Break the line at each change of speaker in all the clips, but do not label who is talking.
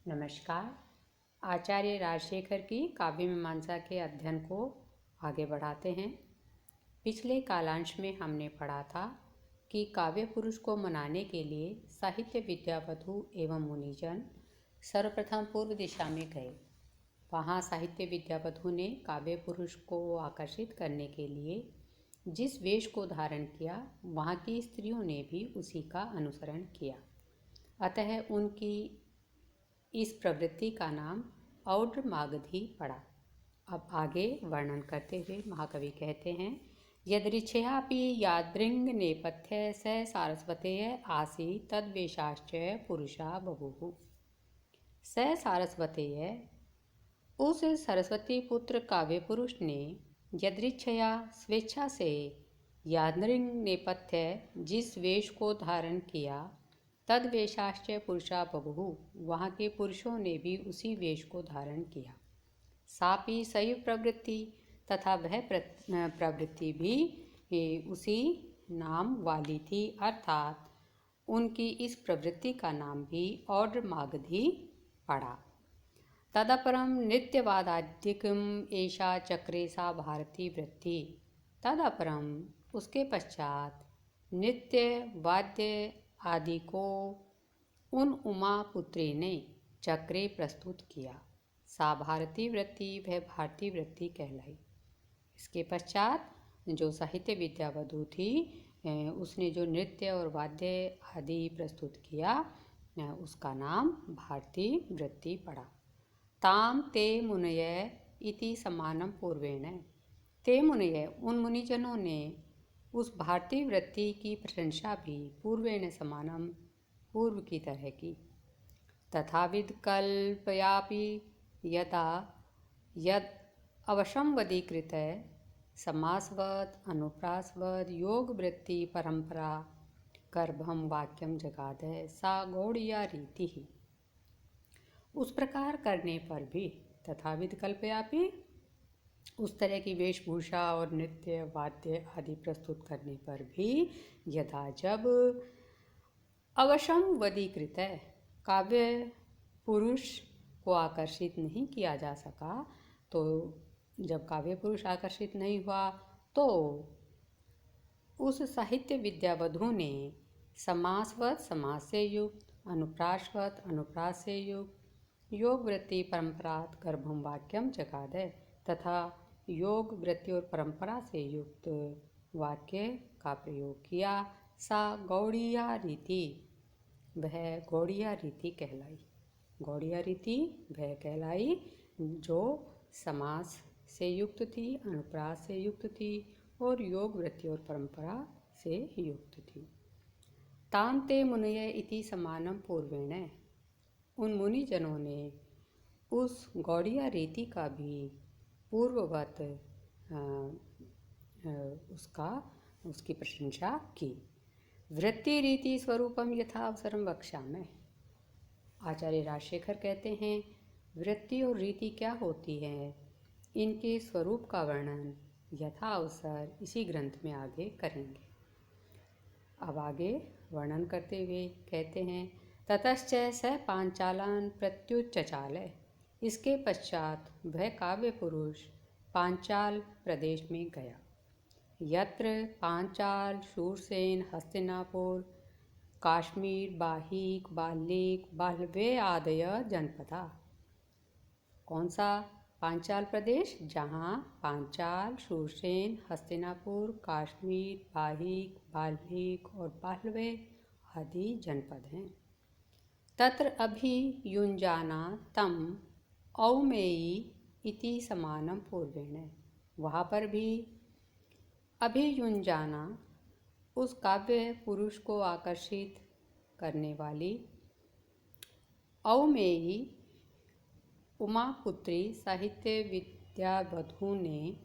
नमस्कार। आचार्य राजशेखर की काव्य मीमांसा के अध्ययन को आगे बढ़ाते हैं। पिछले कालांश में हमने पढ़ा था कि काव्य पुरुष को मनाने के लिए साहित्य विद्यावधु एवं मुनिजन सर्वप्रथम पूर्व दिशा में गए। वहाँ साहित्य विद्यावधु ने काव्य पुरुष को आकर्षित करने के लिए जिस वेश को धारण किया, वहाँ की स्त्रियों ने भी उसी का अनुसरण किया। अतः उनकी इस प्रवृत्ति का नाम औड्रमागधी पड़ा। अब आगे वर्णन करते हुए महाकवि कहते हैं, यदृच्छयापि यादृङ्ग नेपथ्य स सारस्वतेय आसीत् तद्वेषाश्च पुरुषा बभूवुः। स सारस्वतेय, उस सरस्वती पुत्र काव्य पुरुष ने यदृच्छया स्वेच्छा से यादृङ्ग नेपथ्य जिस वेश को धारण किया, तद वेशाश्च पुरुषा बभूवुः, वहाँ के पुरुषों ने भी उसी वेश को धारण किया। सापि सैव प्रवृत्ति, तथा वह प्रवृत्ति भी उसी नाम वाली थी, अर्थात उनकी इस प्रवृत्ति का नाम भी औड्रमागधी पड़ा। तदपरम नृत्यवादाद्यकम एषा चक्रे सा भारती वृत्ति। तदपरम, उसके पश्चात नृत्य वाद्य आदि को उन उमा पुत्री ने चक्रे प्रस्तुत किया। सा भारती वृत्ति, वह भारती वृत्ति कहलाई। इसके पश्चात जो साहित्य विद्यावधु थी, उसने जो नृत्य और वाद्य आदि प्रस्तुत किया, उसका नाम भारती वृत्ति पड़ा। ताम ते मुनय इति समानम पूर्वेण। ते मुनय, उन मुनिजनों ने उस भारतीय वृत्ति की प्रशंसा भी पूर्वेण समानम, पूर्व की तरह की। तथाविद कल्पयापि यदा यद अवशंवदीकृत समासवद अनुप्रासवद योग वृत्ति परंपरा गर्भम वाक्यम जगाद सा गौड़ीया रीति ही। उस प्रकार करने पर भी, तथाविद कल्पयापि, उस तरह की वेशभूषा और नृत्य वाद्य आदि प्रस्तुत करने पर भी, यदा जब अवशंवदीकृत काव्य पुरुष को आकर्षित नहीं किया जा सका, तो जब काव्य पुरुष आकर्षित नहीं हुआ, तो उस साहित्य विद्यावधु ने समासवत, समास से युक्त, अनुप्रासवत, अनुप्रास से युक्त, योग वृत्ति परंपरात गर्भम वाक्यम जगाद, तथा योग वृत्ति और परंपरा से युक्त वाक्य का प्रयोग किया। सा गौड़ीया रीति, वह गौड़ीया रीति कहलाई। गौड़ीया रीति वह कहलाई जो समास से युक्त थी, अनुप्रास से युक्त थी और योग वृत्ति और परंपरा से युक्त थी। ताम ते मुनय इति समानम पूर्वेण, उन मुनिजनों ने उस गौड़ीया रीति का भी पूर्ववत उसकी प्रशंसा की। वृत्ति रीति स्वरूपम यथा अवसरम वक्ष्यामि। आचार्य राजशेखर कहते हैं, वृत्ति और रीति क्या होती है, इनके स्वरूप का वर्णन यथा अवसर इसी ग्रंथ में आगे करेंगे। अब आगे वर्णन करते हुए कहते हैं, ततश्च स पांचालान प्रत्युच्चचाल। इसके पश्चात वह काव्य पुरुष पांचाल प्रदेश में गया। यत्र पांचाल, शूरसेन, हस्तिनापुर, काश्मीर, बाहिक, बाल्लीक, बाह्लवे आदय जनपदा। कौन सा पांचाल प्रदेश? जहाँ पांचाल, शूरसेन, हस्तिनापुर, काश्मीर, बाहिक, बाल्लीक और बाह्लवे आदि जनपद हैं। तत्र अभियुञ्जाना तम औमेयी इति समानम पूर्वेण। वहाँ पर भी अभियुञ्जाना, उस काव्य पुरुष को आकर्षित करने वाली औमेयी उमा पुत्री साहित्य विद्यावधु ने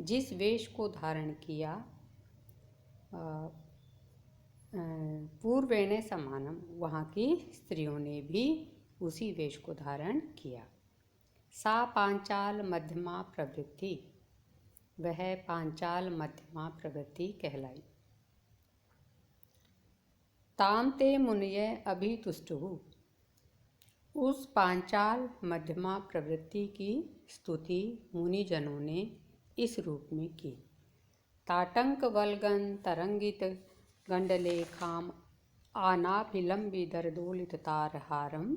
जिस वेश को धारण किया, पूर्वेण समानम, वहाँ की स्त्रियों ने भी उसी वेश को धारण किया। सा पांचाल मध्यमा प्रवृत्ति, वह पांचाल मध्यमा प्रवृत्ति कहलाई। ताम ते मुनय अभितुष्टुः, उस पांचाल मध्यमा प्रवृत्ति की स्तुति मुनिजनों ने इस रूप में की। ताटंक वल्गन तरंगित गंडलेखाम आनाभिलंबिदरदोलित तारहारम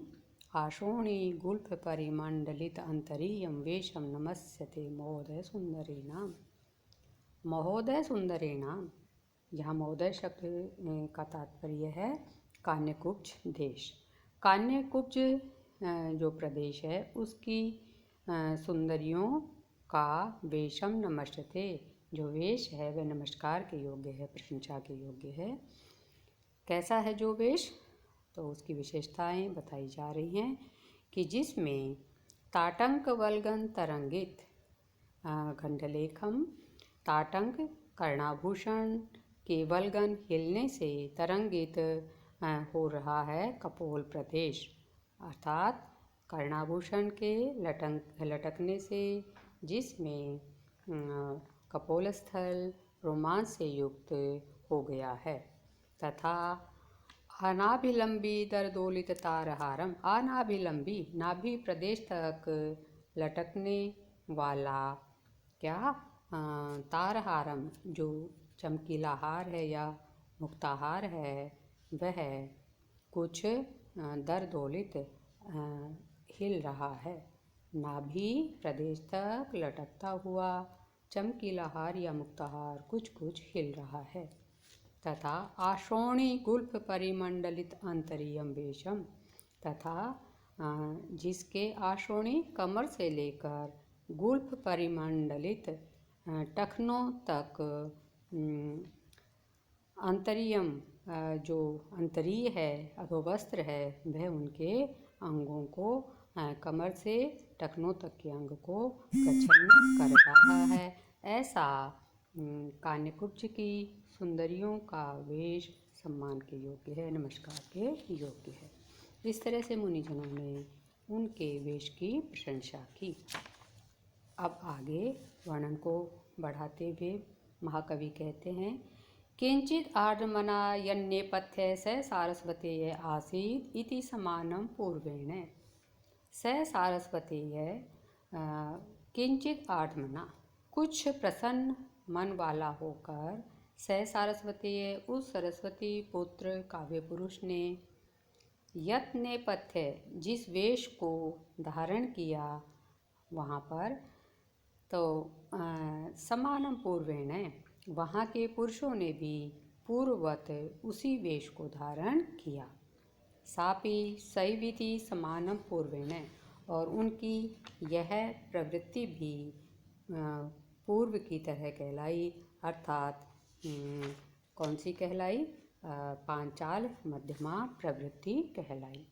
आशोणी गुल्फ परिमंडलित अंतरीयम वेशम नमस्यते महोदय सुंदरेणाम। महोदय सुंदरेणाम, यहाँ महोदय शब्द का तात्पर्य है कान्यकुब्ज देश। कान्यकुब्ज जो प्रदेश है उसकी सुंदरियों का वेशम नमस्ते, जो वेश है वह नमस्कार के योग्य है, प्रशंसा के योग्य है। कैसा है जो वेश, तो उसकी विशेषताएं बताई जा रही हैं कि जिसमें ताटंक वल्गन तरंगित गंडलेखम, ताटंक कर्णाभूषण के वल्गन हिलने से तरंगित हो रहा है कपोल प्रदेश, अर्थात कर्णाभूषण के लटकने से जिसमें कपोल स्थल रोमांच से युक्त हो गया है। तथा अनाभिलंबी दरदोलित तारहारम, अनाभिलंबी नाभि प्रदेश तक लटकने वाला क्या तारहारम, जो चमकीला हार है या मुक्ताहार है, वह कुछ दरदोलित हिल रहा है। नाभि प्रदेश तक लटकता हुआ चमकीला हार या मुक्ताहार कुछ कुछ हिल रहा है। तथा आशोणी गुल्फ परिमंडलित अंतरियम वेशम, तथा जिसके आशोणी कमर से लेकर गुल्फ परिमंडलित टखनों तक अंतरियम जो अंतरीय है, अधोवस्त्र है, वह उनके अंगों को कमर से टखनों तक के अंग को प्रच्छन्न कर रहा है। ऐसा कान्यकुब्ज की सुंदरियों का वेश सम्मान के योग्य है, नमस्कार के योग्य है। इस तरह से मुनिजनों ने उनके वेश की प्रशंसा की। अब आगे वर्णन को बढ़ाते हुए महाकवि कहते हैं, किंचित आर्द्रमना यन्नेपथ्य स सारस्वतेय आसीत् इति समानं पूर्वेण। स सारस्वतेय किंचित आर्द्रमना, कुछ प्रसन्न मन वाला होकर, स सारस्वतेय उस सरस्वती पुत्र काव्य पुरुष ने, यत नेपथ्य जिस वेश को धारण किया वहाँ पर, तो समानम पूर्वेण वहाँ के पुरुषों ने भी पूर्ववत उसी वेश को धारण किया। सापि सैविति समानम पूर्वेण, और उनकी यह प्रवृत्ति भी पूर्व की तरह कहलाई, अर्थात कौन सी कहलाई, पांचाल मध्यमा प्रवृत्ति कहलाई।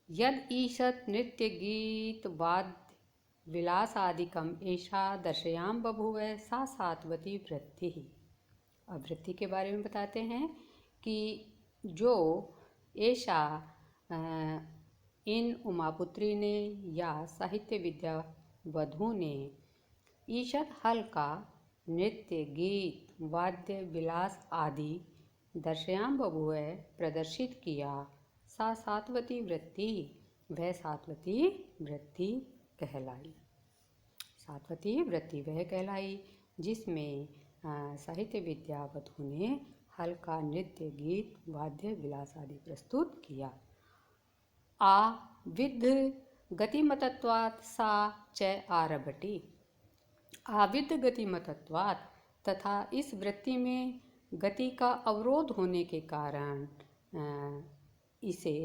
यद ईषत् नृत्य गीत वाद्य विलासादिकम एषा दर्शयाम बभूव सा सात्वती वृत्ति। अब वृत्ति के बारे में बताते हैं कि जो ऐशा इन उमापुत्री ने या साहित्य विद्या वधू ने ईषद हल्का नृत्य गीत वाद्य विलास आदि दर्शयाम बभूव प्रदर्शित किया, सा सात्वती वृत्ति, वह सात्वती वृत्ति कहलाई। सात्वती वृत्ति वह कहलाई जिसमें साहित्य विद्या वधू ने हल्का नृत्य गीत वाद्य विलास आदि प्रस्तुत किया। आ विद्ध गतिमतत्वात् सा च आरभटी, आविद्ध गतिमतत्वात्, तथा इस वृत्ति में गति का अवरोध होने के कारण इसे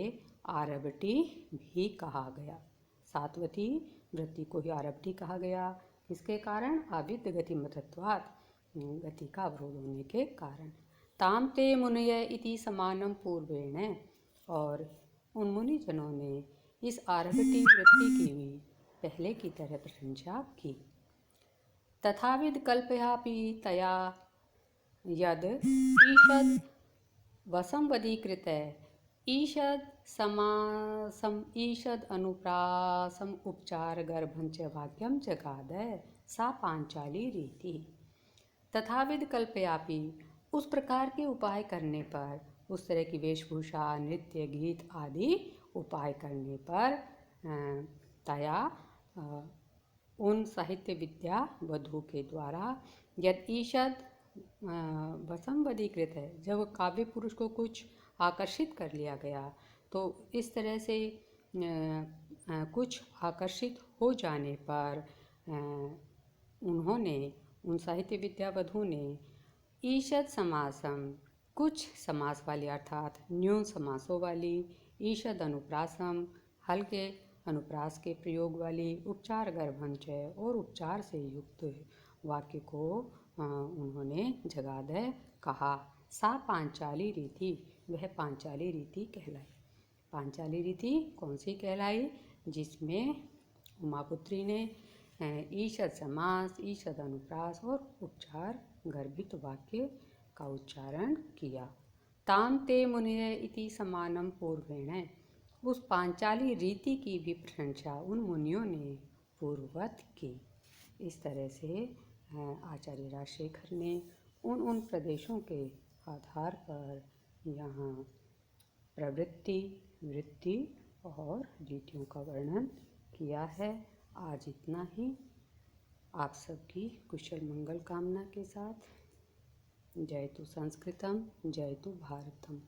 आरभटी भी कहा गया। सात्वती वृत्ति को ही आरभटी कहा गया, किसके कारण, आविद्ध गतिमतत्वात्, गति का अवरोध होने के कारण। ताम ते मुनय इति समानम पूर्वेण, और उन मुनिजनों ने इस आरभटी वृत्ति की भी पहले की तरह प्रशंसा की। तथाविद कल्पयापि तया यद ईषद वसंवदीकृत ईषद समासम ईषद अनुप्रासम उपचार गर्भं च वाक्यम जगाद सा पांचाली रीति। तथाविद कल्पयापि, उस प्रकार के उपाय करने पर, उस तरह की वेशभूषा नृत्य गीत आदि उपाय करने पर तया उन साहित्य विद्या वधु के द्वारा यद ईषद वसंवदीकृत है, जब काव्य पुरुष को कुछ आकर्षित कर लिया गया, तो इस तरह से कुछ आकर्षित हो जाने पर उन्होंने, उन साहित्य विद्या वधु ने ईषद समासम, कुछ समास वाली अर्थात न्यून समासों वाली, ईषद अनुप्रासम, हल्के अनुप्रास के प्रयोग वाली, उपचार गर्भंचय और उपचार से युक्त वाक्य को उन्होंने जगादय कहा। सा पांचाली रीति, वह पांचाली रीति कहलाई। पांचाली रीति कौन सी कहलाई? जिसमें उमापुत्री ने ईषद समास, ईषद अनुप्रास और उपचार गर्भित वाक्य का उच्चारण किया। ताम ते मुनिरे इति समानम पूर्वेण, उस पांचाली रीति की भी प्रशंसा उन मुनियों ने पूर्ववत की। इस तरह से आचार्य राजशेखर ने उन प्रदेशों के आधार पर यहाँ प्रवृत्ति, वृत्ति और रीतियों का वर्णन किया है। आज इतना ही। आप सबकी कुशल मंगल कामना के साथ। जयतु संस्कृतम, जयतु भारतम।